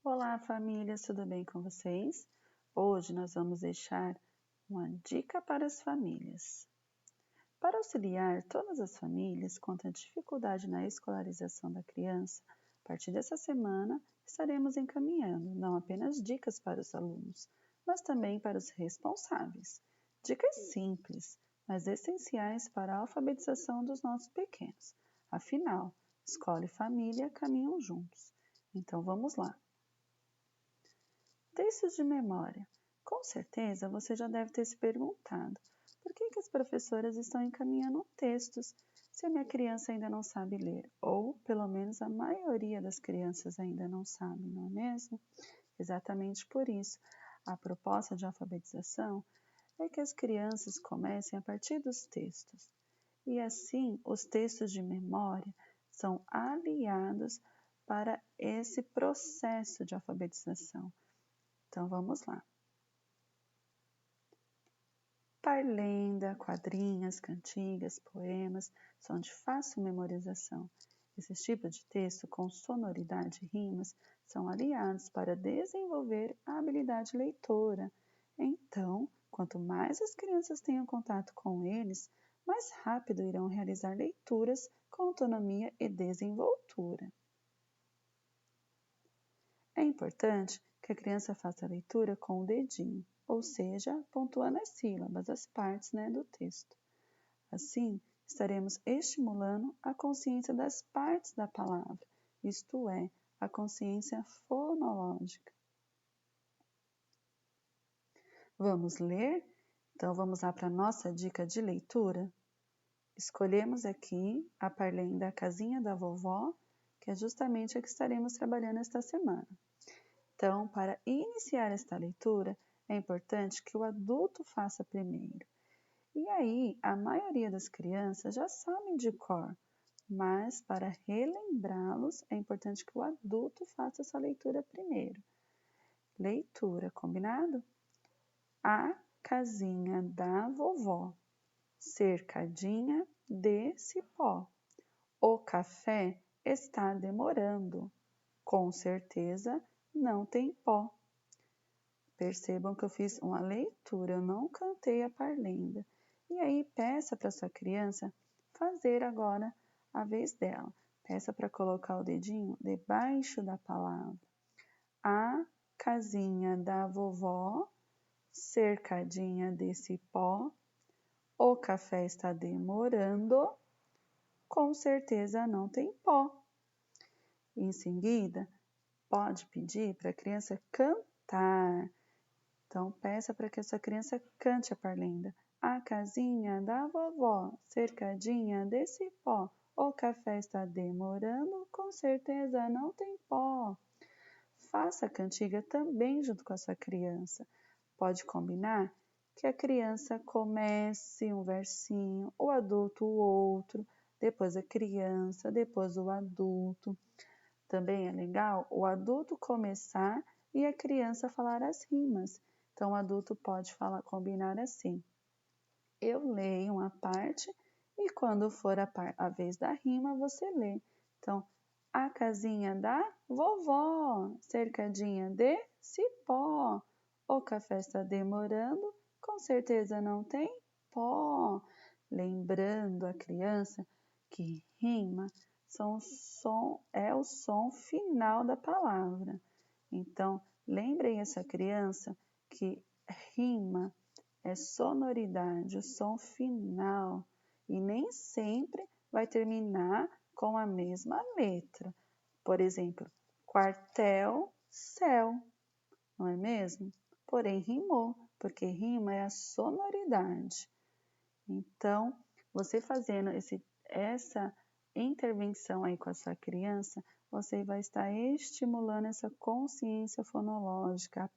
Olá, famílias, tudo bem com vocês? Hoje nós vamos deixar uma dica para as famílias. Para auxiliar todas as famílias quanto à dificuldade na escolarização da criança, a partir dessa semana estaremos encaminhando não apenas dicas para os alunos, mas também para os responsáveis. Dicas simples, mas essenciais para a alfabetização dos nossos pequenos. Afinal, escola e família caminham juntos. Então vamos lá. Textos de memória. Com certeza você já deve ter se perguntado por que as professoras estão encaminhando textos se a minha criança ainda não sabe ler, ou pelo menos a maioria das crianças ainda não sabe, não é mesmo? Exatamente por isso, a proposta de alfabetização é que as crianças comecem a partir dos textos. E assim, os textos de memória são aliados para esse processo de alfabetização. Então vamos lá. Parlenda, quadrinhas, cantigas, poemas são de fácil memorização. Esses tipos de texto com sonoridade e rimas são aliados para desenvolver a habilidade leitora. Então, quanto mais as crianças tenham contato com eles, mais rápido irão realizar leituras com autonomia e desenvoltura. É importante que a criança faça a leitura com o dedinho, ou seja, pontuando as sílabas, as partes do texto. Assim, estaremos estimulando a consciência das partes da palavra, isto é, a consciência fonológica. Vamos ler? Então vamos lá para a nossa dica de leitura? Escolhemos aqui a parlenda A Casinha da Vovó, que é justamente a que estaremos trabalhando esta semana. Então, para iniciar esta leitura, é importante que o adulto faça primeiro. E aí, a maioria das crianças já sabem de cor, mas para relembrá-los, é importante que o adulto faça essa leitura primeiro. Leitura, combinado? A casinha da vovó, cercadinha de cipó. O café está demorando, com certeza não tem pó. Percebam que eu fiz uma leitura, eu não cantei a parlenda. E aí peça para sua criança fazer agora a vez dela. Peça para colocar o dedinho debaixo da palavra. A casinha da vovó, cercadinha de cipó. O café está demorando, com certeza não tem pó. Em seguida, pode pedir para a criança cantar. Então, peça para que a sua criança cante a parlenda. A casinha da vovó, cercadinha de cipó. O café está demorando, com certeza não tem pó. Faça a cantiga também junto com a sua criança. Pode combinar que a criança comece um versinho, o adulto o outro, depois a criança, depois o adulto. Também é legal o adulto começar e a criança falar as rimas. Então, o adulto pode combinar assim. Eu leio uma parte e quando for a vez da rima, você lê. Então, a casinha da vovó, cercadinha de cipó. O café está demorando, com certeza não tem pó. Lembrando a criança que rima é o som final da palavra. Então, lembrem essa criança que rima é sonoridade, o som final, e nem sempre vai terminar com a mesma letra. Por exemplo, quartel, céu, não é mesmo? Porém, rimou, porque rima é a sonoridade. Então, você fazendo essa intervenção aí com a sua criança, você vai estar estimulando essa consciência fonológica,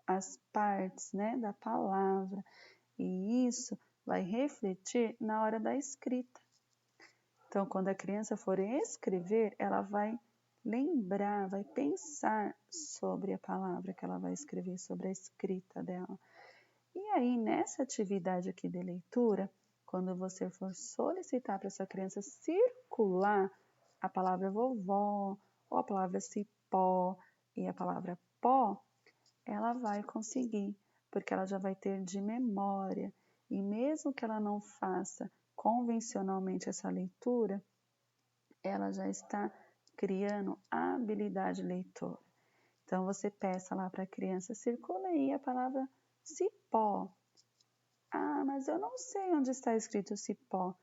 as partes da palavra, e isso vai refletir na hora da escrita. Então, quando a criança for escrever, ela vai lembrar, vai pensar sobre a palavra que ela vai escrever, sobre a escrita dela. E aí, nessa atividade aqui de leitura, quando você for solicitar para sua criança circular a palavra vovó ou a palavra cipó, e a palavra pó, ela vai conseguir, porque ela já vai ter de memória. E mesmo que ela não faça convencionalmente essa leitura, ela já está criando a habilidade leitora. Então, você peça lá para a criança, circula aí a palavra cipó. Ah, mas eu não sei onde está escrito cipó.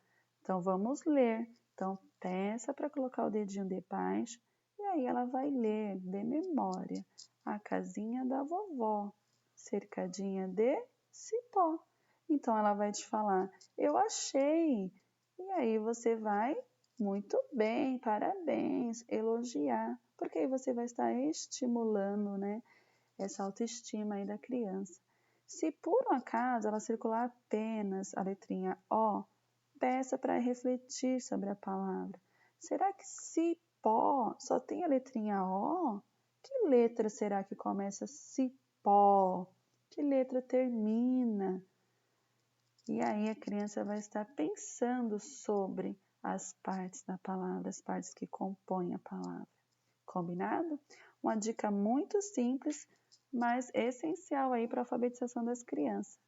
Então, vamos ler. Então, peça para colocar o dedinho debaixo e aí ela vai ler de memória. A casinha da vovó, cercadinha de cipó. Então, ela vai te falar, eu achei. E aí você vai, muito bem, parabéns, elogiar. Porque aí você vai estar estimulando, né, essa autoestima aí da criança. Se por um acaso ela circular apenas a letrinha O, peça para refletir sobre a palavra. Será que cipó só tem a letrinha O? Que letra será que começa cipó? Que letra termina? E aí a criança vai estar pensando sobre as partes da palavra, as partes que compõem a palavra. Combinado? Uma dica muito simples, mas essencial aí para a alfabetização das crianças.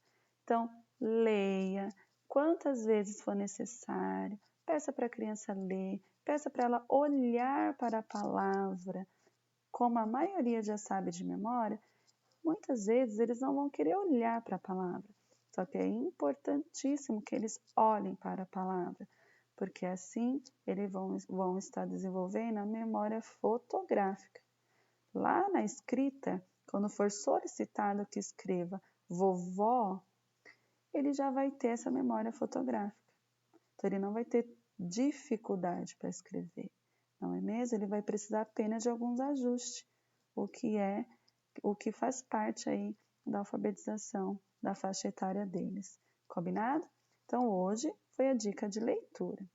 Então, leia quantas vezes for necessário, peça para a criança ler, peça para ela olhar para a palavra. Como a maioria já sabe de memória, muitas vezes eles não vão querer olhar para a palavra. Só que é importantíssimo que eles olhem para a palavra, porque assim eles vão estar desenvolvendo a memória fotográfica. Lá na escrita, quando for solicitado que escreva vovó, ele já vai ter essa memória fotográfica. Então, ele não vai ter dificuldade para escrever, não é mesmo? Ele vai precisar apenas de alguns ajustes, o que faz parte aí da alfabetização da faixa etária deles. Combinado? Então, hoje foi a dica de leitura.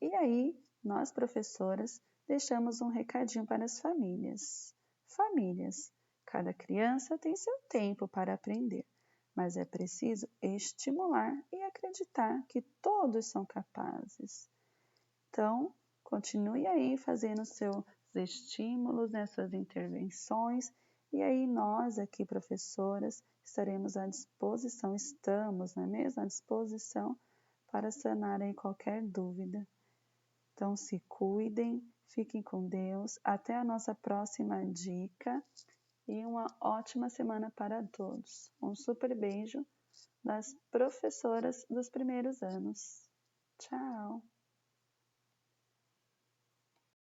E aí, nós, professoras, deixamos um recadinho para as famílias. Famílias, cada criança tem seu tempo para aprender, mas é preciso estimular e acreditar que todos são capazes. Então, continue aí fazendo seus estímulos, né, suas intervenções, e aí nós aqui, professoras, estaremos à disposição, estamos, não é mesmo, à disposição para sanar aí qualquer dúvida. Então, se cuidem, fiquem com Deus, até a nossa próxima dica e uma ótima semana para todos. Um super beijo das professoras dos primeiros anos. Tchau!